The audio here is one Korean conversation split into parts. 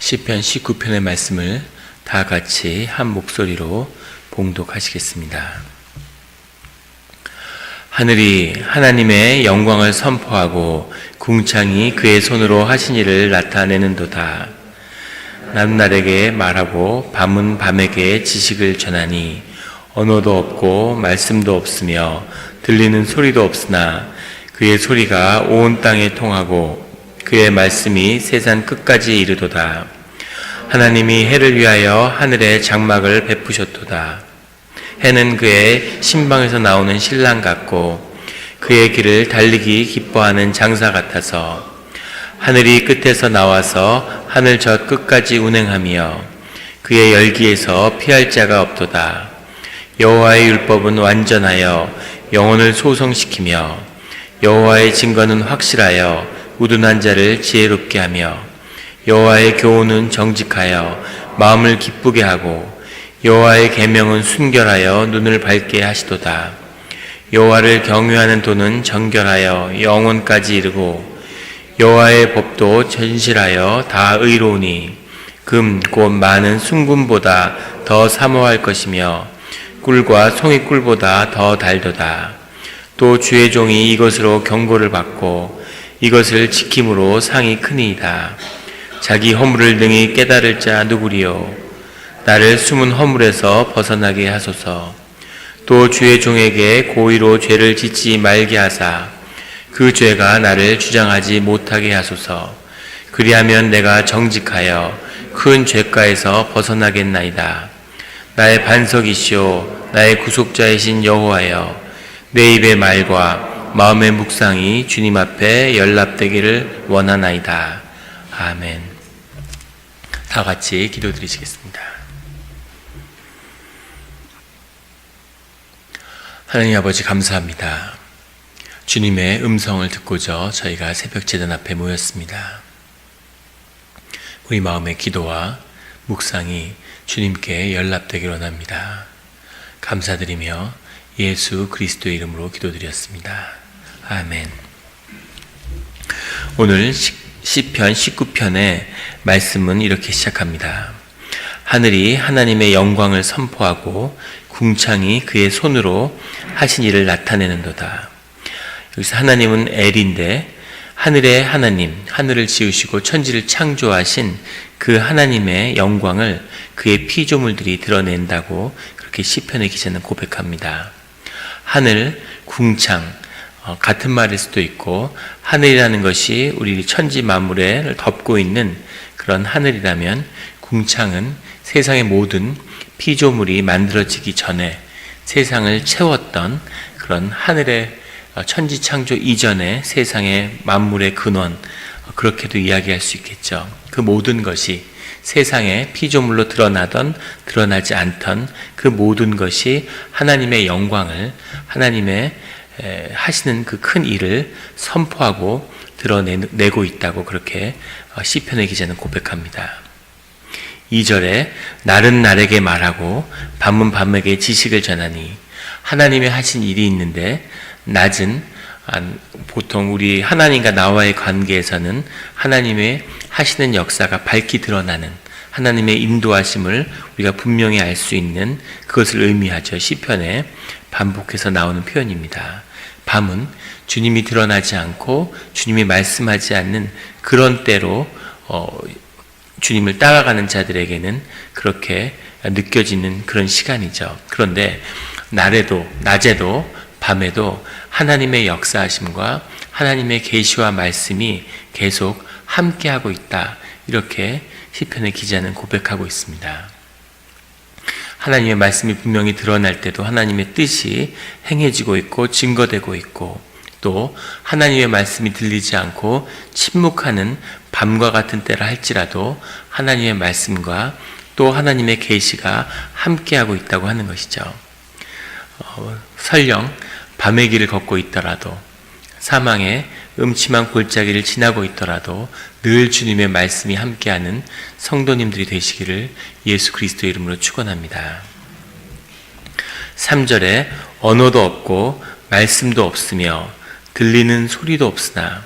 시편 19편의 말씀을 다 같이 한 목소리로 봉독하시겠습니다. 하늘이 하나님의 영광을 선포하고 궁창이 그의 손으로 하신 일을 나타내는도다. 낮은 날에게 말하고 밤은 밤에게 지식을 전하니 언어도 없고 말씀도 없으며 들리는 소리도 없으나 그의 소리가 온 땅에 통하고 그의 말씀이 세상 끝까지 이르도다. 하나님이 해를 위하여 하늘에 장막을 베푸셨도다. 해는 그의 신방에서 나오는 신랑 같고 그의 길을 달리기 기뻐하는 장사 같아서 하늘이 끝에서 나와서 하늘 저 끝까지 운행하며 그의 열기에서 피할 자가 없도다. 여호와의 율법은 완전하여 영혼을 소성시키며 여호와의 증거는 확실하여 우둔한 자를 지혜롭게 하며 여호와의 교훈은 정직하여 마음을 기쁘게 하고 여호와의 계명은 순결하여 눈을 밝게 하시도다. 여호와를 경외하는 도는 정결하여 영혼까지 이르고 여호와의 법도 전실하여 다 의로우니 금 곧 많은 순금보다 더 사모할 것이며 꿀과 송이꿀보다 더 달도다. 또 주의 종이 이것으로 경고를 받고 이것을 지킴으로 상이 크니이다. 자기 허물을 능히 깨달을 자 누구리요? 나를 숨은 허물에서 벗어나게 하소서. 또 주의 종에게 고의로 죄를 짓지 말게 하사 그 죄가 나를 주장하지 못하게 하소서. 그리하면 내가 정직하여 큰 죄가에서 벗어나겠나이다. 나의 반석이시오 나의 구속자이신 여호와여, 내 입의 말과 마음의 묵상이 주님 앞에 연락되기를 원하나이다. 아멘. 다 같이 기도드리시겠습니다. 하나님 아버지 감사합니다. 주님의 음성을 듣고자 저희가 새벽 제단 앞에 모였습니다. 우리 마음의 기도와 묵상이 주님께 연락되기를 원합니다. 감사드리며 예수 그리스도의 이름으로 기도드렸습니다. 아멘. 오늘 시편 19편의 말씀은 이렇게 시작합니다. 하늘이 하나님의 영광을 선포하고 궁창이 그의 손으로 하신 일을 나타내는도다. 여기서 하나님은 엘인데 하늘의 하나님, 하늘을 지으시고 천지를 창조하신 그 하나님의 영광을 그의 피조물들이 드러낸다고 그렇게 시편의 기자는 고백합니다. 하늘, 궁창, 같은 말일 수도 있고 하늘이라는 것이 우리 천지 만물을 덮고 있는 그런 하늘이라면 궁창은 세상의 모든 피조물이 만들어지기 전에 세상을 채웠던 그런 하늘의 천지 창조 이전의 세상의 만물의 근원, 그렇게도 이야기할 수 있겠죠. 그 모든 것이 세상의 피조물로 드러나던 드러나지 않던 그 모든 것이 하나님의 영광을, 하나님의 하시는 그 큰 일을 선포하고 드러내고 있다고 그렇게 시편의 기자는 고백합니다. 2절에 날은 날에게 말하고 밤은 밤에게 지식을 전하니, 하나님의 하신 일이 있는데 낮은, 보통 우리 하나님과 나와의 관계에서는 하나님의 하시는 역사가 밝히 드러나는 하나님의 인도하심을 우리가 분명히 알 수 있는 그것을 의미하죠. 시편에 반복해서 나오는 표현입니다. 밤은 주님이 드러나지 않고 주님이 말씀하지 않는 그런 때로 주님을 따라가는 자들에게는 그렇게 느껴지는 그런 시간이죠. 그런데 낮에도 밤에도 하나님의 역사하심과 하나님의 계시와 말씀이 계속 함께하고 있다. 이렇게 시편의 기자는 고백하고 있습니다. 하나님의 말씀이 분명히 드러날 때도 하나님의 뜻이 행해지고 있고 증거되고 있고, 또 하나님의 말씀이 들리지 않고 침묵하는 밤과 같은 때라 할지라도 하나님의 말씀과 또 하나님의 계시가 함께하고 있다고 하는 것이죠. 설령 밤의 길을 걷고 있더라도, 사망의 음침한 골짜기를 지나고 있더라도 늘 주님의 말씀이 함께하는 성도님들이 되시기를 예수 그리스도의 이름으로 축원합니다. 3절에 언어도 없고 말씀도 없으며 들리는 소리도 없으나,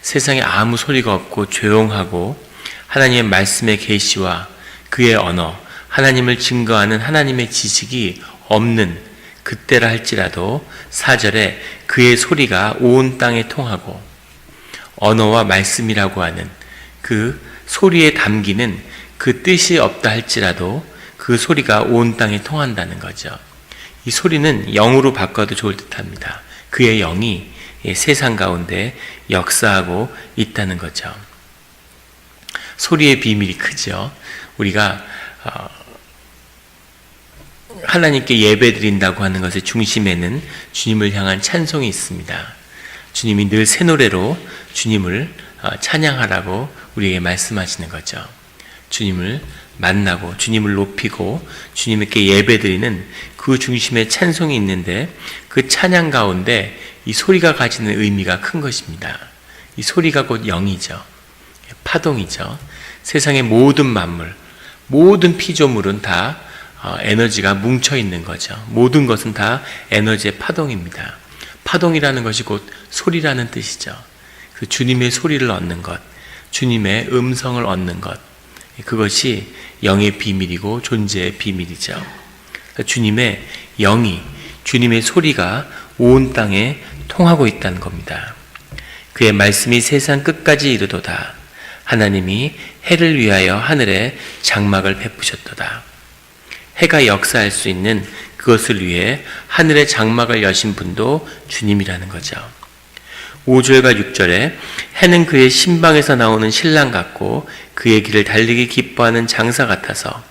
세상에 아무 소리가 없고 조용하고 하나님의 말씀의 계시와 그의 언어, 하나님을 증거하는 하나님의 지식이 없는 그때라 할지라도 4절에 그의 소리가 온 땅에 통하고, 언어와 말씀이라고 하는 그 소리에 담기는 그 뜻이 없다 할지라도 그 소리가 온 땅에 통한다는 거죠. 이 소리는 영으로 바꿔도 좋을 듯합니다. 그의 영이 세상 가운데 역사하고 있다는 거죠. 소리의 비밀이 크죠. 우리가 하나님께 예배드린다고 하는 것의 중심에는 주님을 향한 찬송이 있습니다. 주님이 늘 새 노래로 주님을 찬양하라고 우리에게 말씀하시는 거죠. 주님을 만나고 주님을 높이고 주님께 예배드리는 그 중심에 찬송이 있는데, 그 찬양 가운데 이 소리가 가지는 의미가 큰 것입니다. 이 소리가 곧 영이죠. 파동이죠. 세상의 모든 만물, 모든 피조물은 다 에너지가 뭉쳐 있는 거죠. 모든 것은 다 에너지의 파동입니다. 파동이라는 것이 곧 소리라는 뜻이죠. 그 주님의 소리를 얻는 것, 주님의 음성을 얻는 것, 그것이 영의 비밀이고 존재의 비밀이죠. 주님의 영이, 주님의 소리가 온 땅에 통하고 있다는 겁니다. 그의 말씀이 세상 끝까지 이르도다. 하나님이 해를 위하여 하늘에 장막을 베푸셨도다. 해가 역사할 수 있는 그것을 위해 하늘의 장막을 여신 분도 주님이라는 거죠. 5절과 6절에 해는 그의 신방에서 나오는 신랑 같고 그의 길을 달리기 기뻐하는 장사 같아서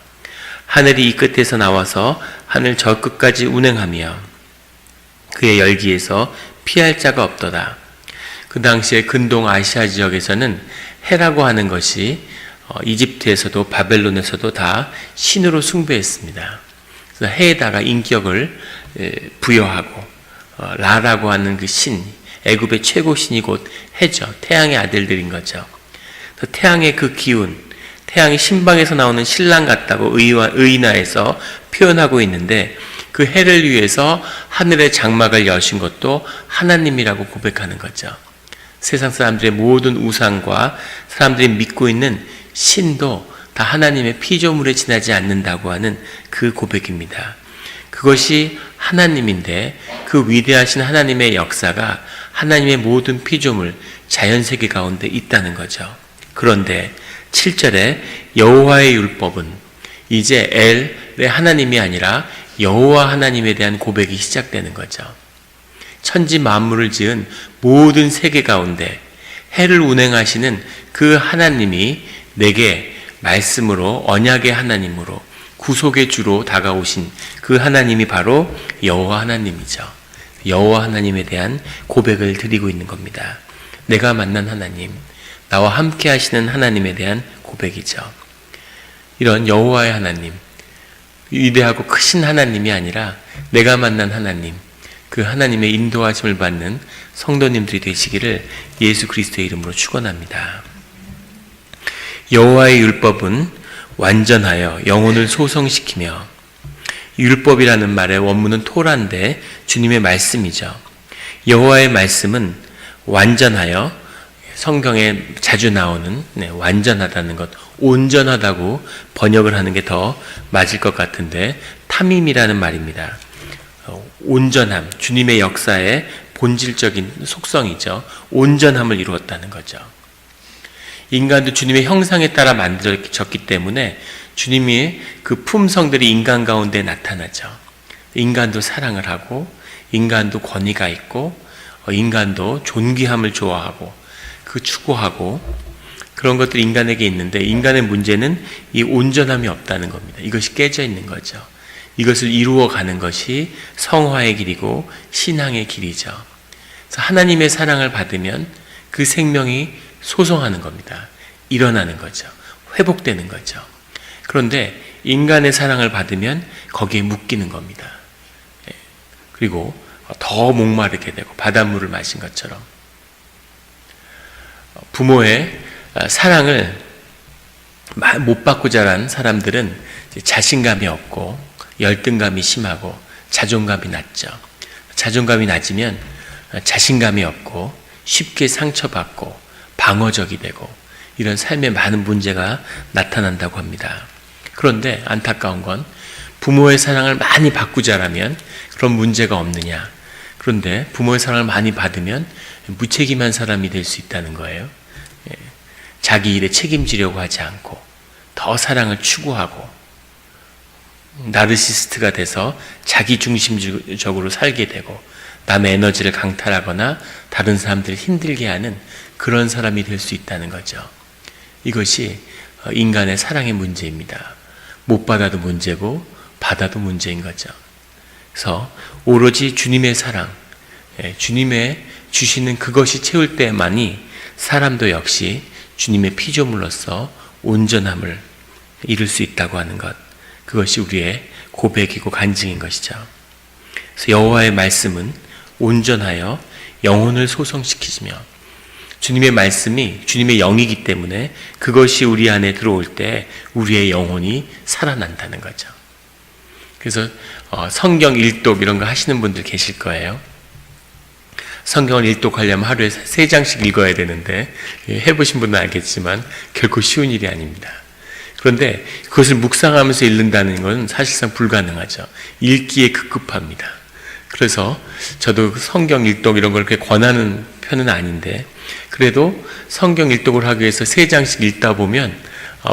하늘이 이 끝에서 나와서 하늘 저 끝까지 운행하며 그의 열기에서 피할 자가 없도다. 그 당시에 근동 아시아 지역에서는 해라고 하는 것이 이집트에서도 바벨론에서도 다 신으로 숭배했습니다. 그래서 해에다가 인격을 부여하고 라라고 하는 그 신, 애굽의 최고 신이 곧 해죠. 태양의 아들들인 거죠. 태양의 그 기운, 태양이 신방에서 나오는 신랑 같다고 의인화해서 표현하고 있는데, 그 해를 위해서 하늘의 장막을 여신 것도 하나님이라고 고백하는 거죠. 세상 사람들의 모든 우상과 사람들이 믿고 있는 신도 다 하나님의 피조물에 지나지 않는다고 하는 그 고백입니다. 그것이 하나님인데, 그 위대하신 하나님의 역사가 하나님의 모든 피조물, 자연세계 가운데 있다는 거죠. 그런데 7절에 여호와의 율법은 이제 엘의 하나님이 아니라 여호와 하나님에 대한 고백이 시작되는 거죠. 천지 만물을 지은 모든 세계 가운데 해를 운행하시는 그 하나님이 내게 말씀으로, 언약의 하나님으로, 구속의 주로 다가오신 그 하나님이 바로 여호와 하나님이죠. 여호와 하나님에 대한 고백을 드리고 있는 겁니다. 내가 만난 하나님, 나와 함께 하시는 하나님에 대한 고백이죠. 이런 여호와의 하나님, 위대하고 크신 하나님이 아니라 내가 만난 하나님, 그 하나님의 인도하심을 받는 성도님들이 되시기를 예수 그리스도의 이름으로 축원합니다. 여호와의 율법은 완전하여 영혼을 소성시키며, 율법이라는 말의 원문은 토라인데 주님의 말씀이죠. 여호와의 말씀은 완전하여, 성경에 자주 나오는 완전하다는 것, 온전하다고 번역을 하는 게 더 맞을 것 같은데 탐임이라는 말입니다. 온전함, 주님의 역사의 본질적인 속성이죠. 온전함을 이루었다는 거죠. 인간도 주님의 형상에 따라 만들어졌기 때문에 주님이 그 품성들이 인간 가운데 나타나죠. 인간도 사랑을 하고, 인간도 권위가 있고, 인간도 존귀함을 좋아하고, 그 추구하고, 그런 것들이 인간에게 있는데, 인간의 문제는 이 온전함이 없다는 겁니다. 이것이 깨져 있는 거죠. 이것을 이루어가는 것이 성화의 길이고 신앙의 길이죠. 그래서 하나님의 사랑을 받으면 그 생명이 소성하는 겁니다. 일어나는 거죠. 회복되는 거죠. 그런데 인간의 사랑을 받으면 거기에 묶이는 겁니다. 그리고 더 목마르게 되고 바닷물을 마신 것처럼. 부모의 사랑을 못 받고 자란 사람들은 자신감이 없고 열등감이 심하고 자존감이 낮죠. 자존감이 낮으면 자신감이 없고 쉽게 상처받고 방어적이 되고, 이런 삶에 많은 문제가 나타난다고 합니다. 그런데 안타까운 건 부모의 사랑을 많이 받고 자라면 그런 문제가 없느냐. 그런데 부모의 사랑을 많이 받으면 무책임한 사람이 될 수 있다는 거예요. 자기 일에 책임지려고 하지 않고 더 사랑을 추구하고 나르시스트가 돼서 자기 중심적으로 살게 되고 남의 에너지를 강탈하거나 다른 사람들을 힘들게 하는 그런 사람이 될 수 있다는 거죠. 이것이 인간의 사랑의 문제입니다. 못 받아도 문제고 받아도 문제인 거죠. 그래서 오로지 주님의 사랑, 주님의 주시는 그것이 채울 때만이 사람도 역시 주님의 피조물로서 온전함을 이룰 수 있다고 하는 것, 그것이 우리의 고백이고 간증인 것이죠. 그래서 여호와의 말씀은 온전하여 영혼을 소성시키시며 주님의 말씀이 주님의 영이기 때문에 그것이 우리 안에 들어올 때 우리의 영혼이 살아난다는 거죠. 그래서 성경 일독 이런 거 하시는 분들 계실 거예요. 성경을 일독하려면 하루에 3장씩 읽어야 되는데 해보신 분은 알겠지만 결코 쉬운 일이 아닙니다. 그런데 그것을 묵상하면서 읽는다는 것은 사실상 불가능하죠. 읽기에 급급합니다. 그래서 저도 성경 일독 이런 걸 그렇게 권하는 편은 아닌데 그래도 성경 일독을 하기 위해서 3장씩 읽다 보면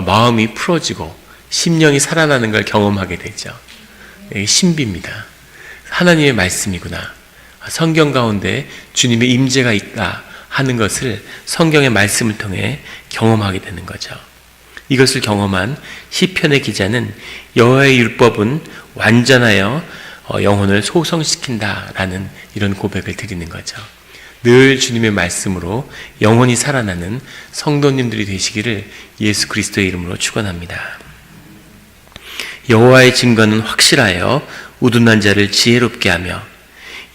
마음이 풀어지고 심령이 살아나는 걸 경험하게 되죠. 신비입니다. 하나님의 말씀이구나. 성경 가운데 주님의 임재가 있다 하는 것을 성경의 말씀을 통해 경험하게 되는 거죠. 이것을 경험한 시편의 기자는 여호와의 율법은 완전하여 영혼을 소성시킨다라는 이런 고백을 드리는 거죠. 늘 주님의 말씀으로 영혼이 살아나는 성도님들이 되시기를 예수 그리스도의 이름으로 축원합니다. 여호와의 증거는 확실하여 우둔한 자를 지혜롭게 하며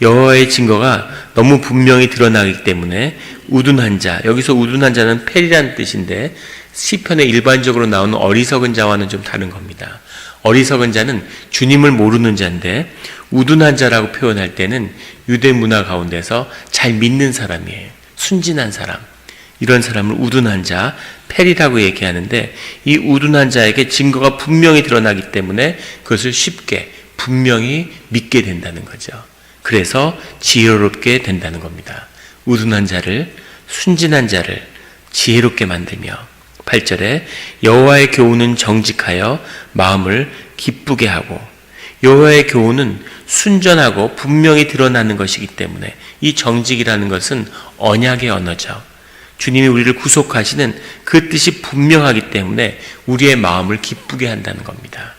여호와의 증거가 너무 분명히 드러나기 때문에 우둔한 자, 여기서 우둔한 자는 폐리라는 뜻인데 시편에 일반적으로 나오는 어리석은 자와는 좀 다른 겁니다. 어리석은 자는 주님을 모르는 자인데 우둔한 자라고 표현할 때는 유대 문화 가운데서 잘 믿는 사람이에요. 순진한 사람. 이런 사람을 우둔한 자, 폐리라고 얘기하는데 이 우둔한 자에게 증거가 분명히 드러나기 때문에 그것을 쉽게 분명히 믿게 된다는 거죠. 그래서 지혜롭게 된다는 겁니다. 우둔한 자를, 순진한 자를 지혜롭게 만들며 8절에 여호와의 교훈은 정직하여 마음을 기쁘게 하고 여호와의 교훈은 순전하고 분명히 드러나는 것이기 때문에 이 정직이라는 것은 언약의 언어죠. 주님이 우리를 구속하시는 그 뜻이 분명하기 때문에 우리의 마음을 기쁘게 한다는 겁니다.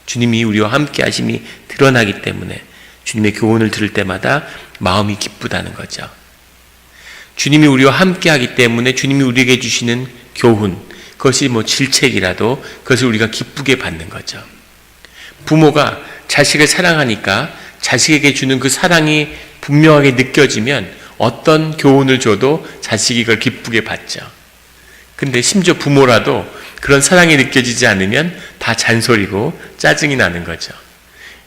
주님이 우리와 함께 하심이 드러나기 때문에 주님의 교훈을 들을 때마다 마음이 기쁘다는 거죠. 주님이 우리와 함께 하기 때문에 주님이 우리에게 주시는 교훈, 그것이 질책이라도 그것을 우리가 기쁘게 받는 거죠. 부모가 자식을 사랑하니까 자식에게 주는 그 사랑이 분명하게 느껴지면 어떤 교훈을 줘도 자식이 그걸 기쁘게 받죠. 근데 심지어 부모라도 그런 사랑이 느껴지지 않으면 다 잔소리고 짜증이 나는 거죠.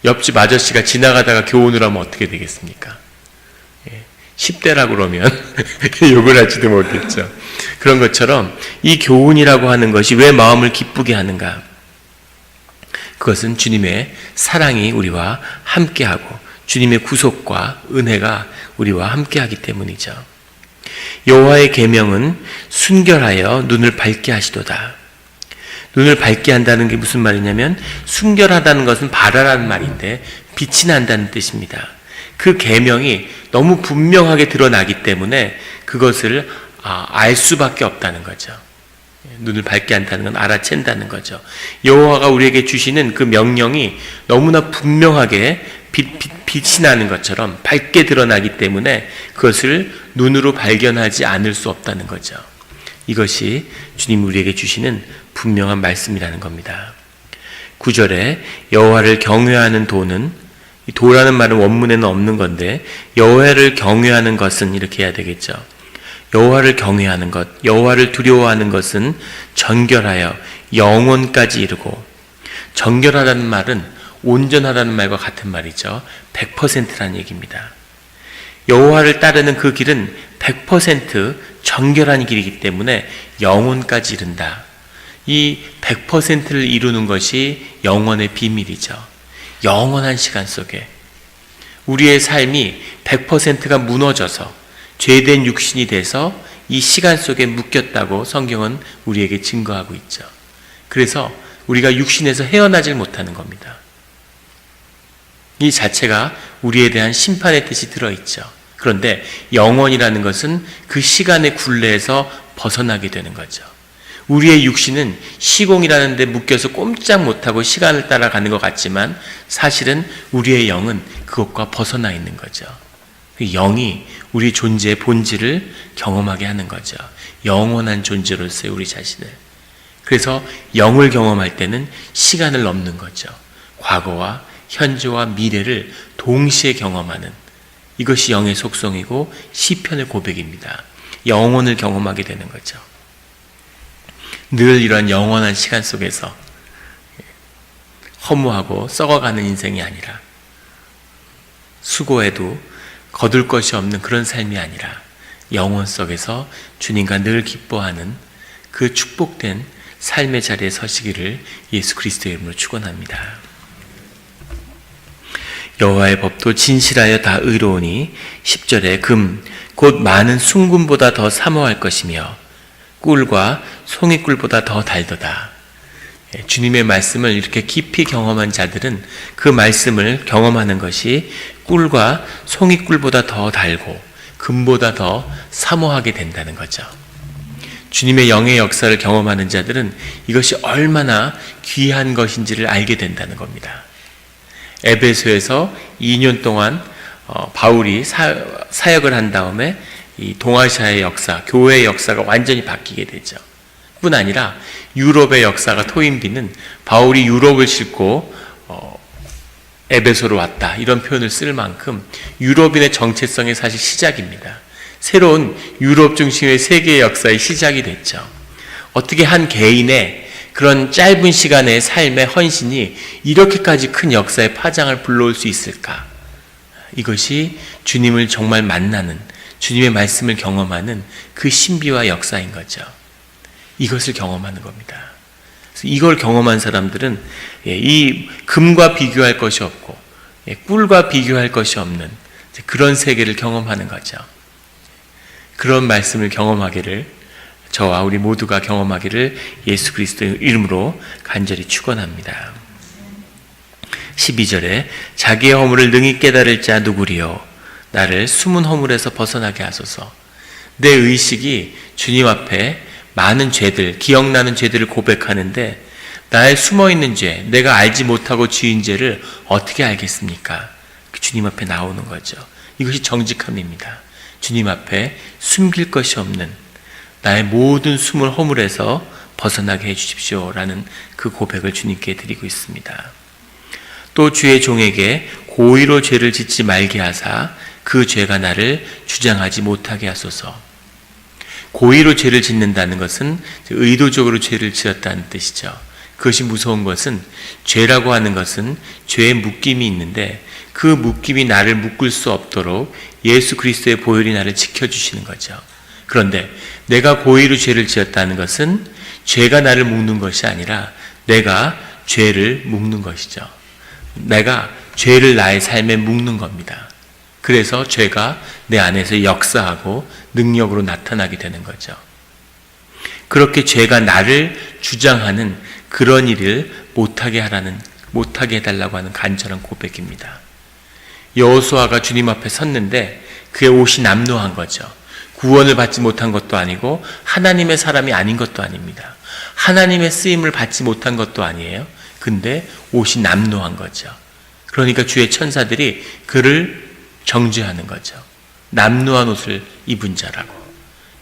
옆집 아저씨가 지나가다가 교훈을 하면 어떻게 되겠습니까? 10대라고 그러면 욕을 할지도 모르겠죠. 그런 것처럼 이 교훈이라고 하는 것이 왜 마음을 기쁘게 하는가? 그것은 주님의 사랑이 우리와 함께하고 주님의 구속과 은혜가 우리와 함께하기 때문이죠. 여호와의 계명은 순결하여 눈을 밝게 하시도다. 눈을 밝게 한다는 게 무슨 말이냐면 순결하다는 것은 바라라는 말인데 빛이 난다는 뜻입니다. 그 계명이 너무 분명하게 드러나기 때문에 그것을 알 수밖에 없다는 거죠. 눈을 밝게 한다는 건 알아챈다는 거죠. 여호와가 우리에게 주시는 그 명령이 너무나 분명하게 빛이 나는 것처럼 밝게 드러나기 때문에 그것을 눈으로 발견하지 않을 수 없다는 거죠. 이것이 주님 우리에게 주시는 분명한 말씀이라는 겁니다. 9절에 여호와를 경외하는 도는, 이 도라는 말은 원문에는 없는 건데 여호와를 경외하는 것은 이렇게 해야 되겠죠. 여호와를 경외하는 것, 여호와를 두려워하는 것은 정결하여 영혼까지 이르고, 정결하다는 말은 온전하다는 말과 같은 말이죠. 100%라는 얘기입니다. 여호와를 따르는 그 길은 100% 정결한 길이기 때문에 영혼까지 이른다. 이 100%를 이루는 것이 영원의 비밀이죠. 영원한 시간 속에 우리의 삶이 100%가 무너져서 죄된 육신이 돼서 이 시간 속에 묶였다고 성경은 우리에게 증거하고 있죠. 그래서 우리가 육신에서 헤어나질 못하는 겁니다. 이 자체가 우리에 대한 심판의 뜻이 들어있죠. 그런데 영원이라는 것은 그 시간의 굴레에서 벗어나게 되는 거죠. 우리의 육신은 시공이라는 데 묶여서 꼼짝 못하고 시간을 따라가는 것 같지만 사실은 우리의 영은 그것과 벗어나 있는 거죠. 그 영이 우리 존재의 본질을 경험하게 하는 거죠. 영원한 존재로서의 우리 자신을. 그래서 영을 경험할 때는 시간을 넘는 거죠. 과거와 현재와 미래를 동시에 경험하는, 이것이 영의 속성이고 시편의 고백입니다. 영혼을 경험하게 되는 거죠. 늘 이런 영원한 시간 속에서 허무하고 썩어가는 인생이 아니라, 수고해도 거둘 것이 없는 그런 삶이 아니라 영혼 속에서 주님과 늘 기뻐하는 그 축복된 삶의 자리에 서시기를 예수 그리스도의 이름으로 축원합니다. 여호와의 법도 진실하여 다 의로우니 10절에 금 곧 많은 순금보다 더 사모할 것이며 꿀과 송이꿀보다 더 달도다. 주님의 말씀을 이렇게 깊이 경험한 자들은 그 말씀을 경험하는 것이 꿀과 송이꿀보다 더 달고 금보다 더 사모하게 된다는 거죠. 주님의 영의 역사를 경험하는 자들은 이것이 얼마나 귀한 것인지를 알게 된다는 겁니다. 에베소에서 2년 동안 바울이 사역을 한 다음에 이 동아시아의 역사, 교회의 역사가 완전히 바뀌게 되죠. 뿐 아니라 유럽의 역사가 토인비는 바울이 유럽을 싣고 에베소로 왔다, 이런 표현을 쓸 만큼 유럽인의 정체성의 사실 시작입니다. 새로운 유럽 중심의 세계의 역사의 시작이 됐죠. 어떻게 한 개인의 그런 짧은 시간의 삶의 헌신이 이렇게까지 큰 역사의 파장을 불러올 수 있을까? 이것이 주님을 정말 만나는, 주님의 말씀을 경험하는 그 신비와 역사인 거죠. 이것을 경험하는 겁니다. 이걸 경험한 사람들은 이 금과 비교할 것이 없고 꿀과 비교할 것이 없는 그런 세계를 경험하는 거죠. 그런 말씀을 경험하기를, 저와 우리 모두가 경험하기를 예수 그리스도의 이름으로 간절히 축원합니다. 12절에 자기의 허물을 능히 깨달을 자 누구리요? 나를 숨은 허물에서 벗어나게 하소서. 내 의식이 주님 앞에 많은 죄들, 기억나는 죄들을 고백하는데 나의 숨어있는 죄, 내가 알지 못하고 지은 죄를 어떻게 알겠습니까? 주님 앞에 나오는 거죠. 이것이 정직함입니다. 주님 앞에 숨길 것이 없는 나의 모든 숨을 허물에서 벗어나게 해주십시오라는 그 고백을 주님께 드리고 있습니다. 또 주의 종에게 고의로 죄를 짓지 말게 하사 그 죄가 나를 주장하지 못하게 하소서. 고의로 죄를 짓는다는 것은 의도적으로 죄를 지었다는 뜻이죠. 그것이 무서운 것은, 죄라고 하는 것은 죄의 묶임이 있는데 그 묶임이 나를 묶을 수 없도록 예수 그리스도의 보혈이 나를 지켜주시는 거죠. 그런데 내가 고의로 죄를 지었다는 것은 죄가 나를 묶는 것이 아니라 내가 죄를 묶는 것이죠. 내가 죄를 나의 삶에 묶는 겁니다. 그래서 죄가 내 안에서 역사하고 능력으로 나타나게 되는 거죠. 그렇게 죄가 나를 주장하는 그런 일을 못하게 해달라고 하는 간절한 고백입니다. 여호수아가 주님 앞에 섰는데 그의 옷이 남노한 거죠. 구원을 받지 못한 것도 아니고 하나님의 사람이 아닌 것도 아닙니다. 하나님의 쓰임을 받지 못한 것도 아니에요. 근데 옷이 남노한 거죠. 그러니까 주의 천사들이 그를 정죄하는 거죠. 남노한 옷을 입은 자라고.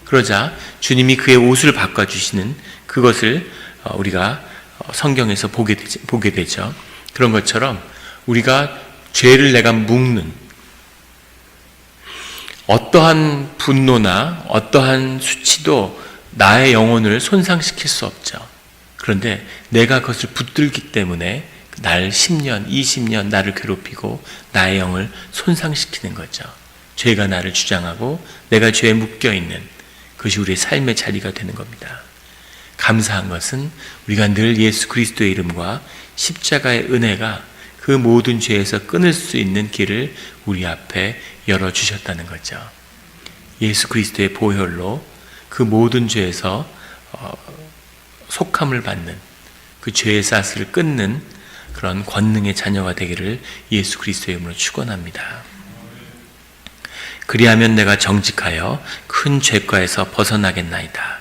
그러자 주님이 그의 옷을 바꿔주시는 그것을 우리가 성경에서 보게 되죠. 그런 것처럼 우리가 죄를 내가 묶는 어떠한 분노나 어떠한 수치도 나의 영혼을 손상시킬 수 없죠. 그런데 내가 그것을 붙들기 때문에 날 10년, 20년 나를 괴롭히고 나의 영을 손상시키는 거죠. 죄가 나를 주장하고 내가 죄에 묶여있는 그것이 우리의 삶의 자리가 되는 겁니다. 감사한 것은 우리가 늘 예수 그리스도의 이름과 십자가의 은혜가 그 모든 죄에서 끊을 수 있는 길을 우리 앞에 열어주셨다는 거죠. 예수 그리스도의 보혈로 그 모든 죄에서 속함을 받는 그 죄의 사슬을 끊는 그런 권능의 자녀가 되기를 예수 그리스도의 이름으로 축원합니다. 그리하면 내가 정직하여 큰 죄과에서 벗어나겠나이다.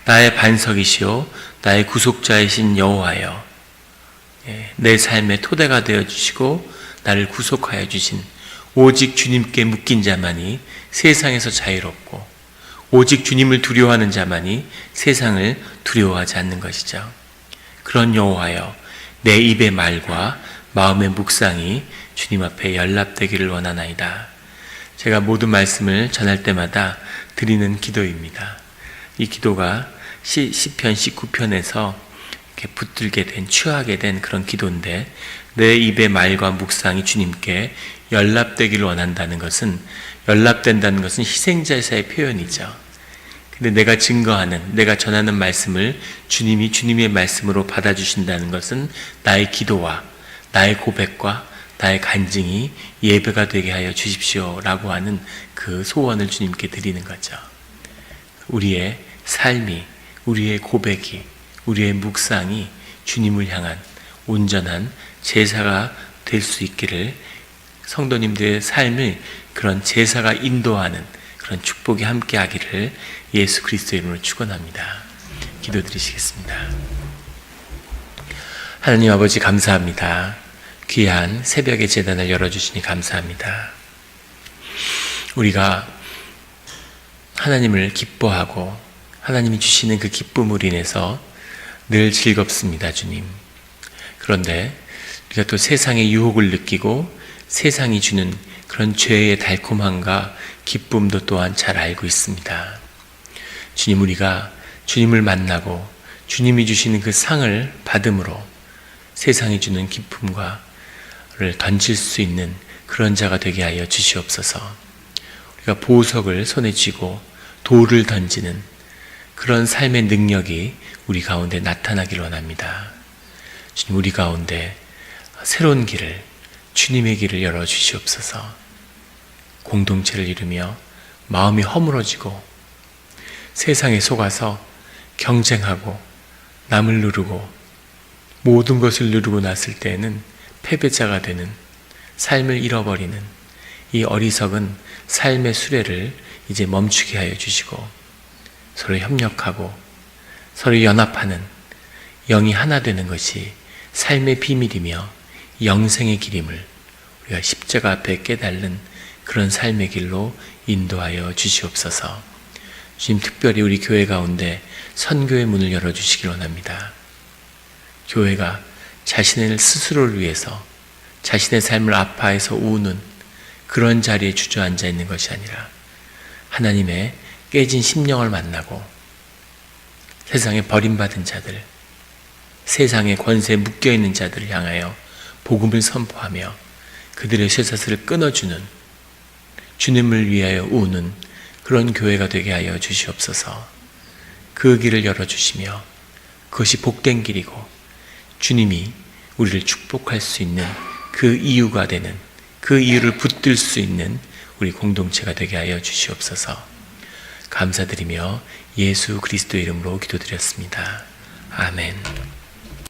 나의 반석이시오 나의 구속자이신 여호와여, 내 삶의 토대가 되어주시고 나를 구속하여 주신 오직 주님께 묶인 자만이 세상에서 자유롭고 오직 주님을 두려워하는 자만이 세상을 두려워하지 않는 것이죠. 그런 여호와여, 내 입의 말과 마음의 묵상이 주님 앞에 연락되기를 원하나이다. 제가 모든 말씀을 전할 때마다 드리는 기도입니다. 이 기도가 시편 19편에서 이렇게 붙들게 된, 취하게 된 그런 기도인데, 내 입의 말과 묵상이 주님께 연락되기를 원한다는 것은, 연락된다는 것은 희생제사의 표현이죠. 근데 내가 증거하는, 내가 전하는 말씀을 주님이 주님의 말씀으로 받아주신다는 것은 나의 기도와 나의 고백과 나의 간증이 예배가 되게 하여 주십시오 라고 하는 그 소원을 주님께 드리는 거죠. 우리의 삶이, 우리의 고백이, 우리의 묵상이 주님을 향한 온전한 제사가 될 수 있기를, 성도님들의 삶을 그런 제사가 인도하는 그런 축복이 함께 하기를 예수 그리스도의 이름으로 축원합니다. 기도드리시겠습니다. 하나님 아버지, 감사합니다. 귀한 새벽의 제단을 열어주시니 감사합니다. 우리가 하나님을 기뻐하고 하나님이 주시는 그 기쁨으로 인해서 늘 즐겁습니다, 주님. 그런데 우리가 또 세상의 유혹을 느끼고 세상이 주는 그런 죄의 달콤함과 기쁨도 또한 잘 알고 있습니다. 주님, 우리가 주님을 만나고 주님이 주시는 그 상을 받음으로 세상이 주는 기쁨과를 던질 수 있는 그런 자가 되게 하여 주시옵소서. 우리가 보석을 손에 쥐고 돌을 던지는 그런 삶의 능력이 우리 가운데 나타나길 원합니다. 주님, 우리 가운데 새로운 길을, 주님의 길을 열어주시옵소서. 공동체를 이루며 마음이 허물어지고 세상에 속아서 경쟁하고 남을 누르고 모든 것을 누르고 났을 때에는 패배자가 되는, 삶을 잃어버리는 이 어리석은 삶의 수레를 이제 멈추게 하여 주시고, 서로 협력하고 서로 연합하는 영이 하나 되는 것이 삶의 비밀이며 영생의 길임을 우리가 십자가 앞에 깨달는 그런 삶의 길로 인도하여 주시옵소서. 주님, 특별히 우리 교회 가운데 선교의 문을 열어주시길 원합니다. 교회가 자신을 스스로를 위해서 자신의 삶을 아파해서 우는 그런 자리에 주저앉아 있는 것이 아니라 하나님의 깨진 심령을 만나고 세상에 버림받은 자들, 세상의 권세에 묶여있는 자들을 향하여 복음을 선포하며 그들의 쇠사슬을 끊어주는, 주님을 위하여 우는 그런 교회가 되게 하여 주시옵소서. 그 길을 열어주시며 그것이 복된 길이고 주님이 우리를 축복할 수 있는 그 이유가 되는, 그 이유를 붙들 수 있는 우리 공동체가 되게 하여 주시옵소서. 감사드리며 예수 그리스도의 이름으로 기도드렸습니다. 아멘.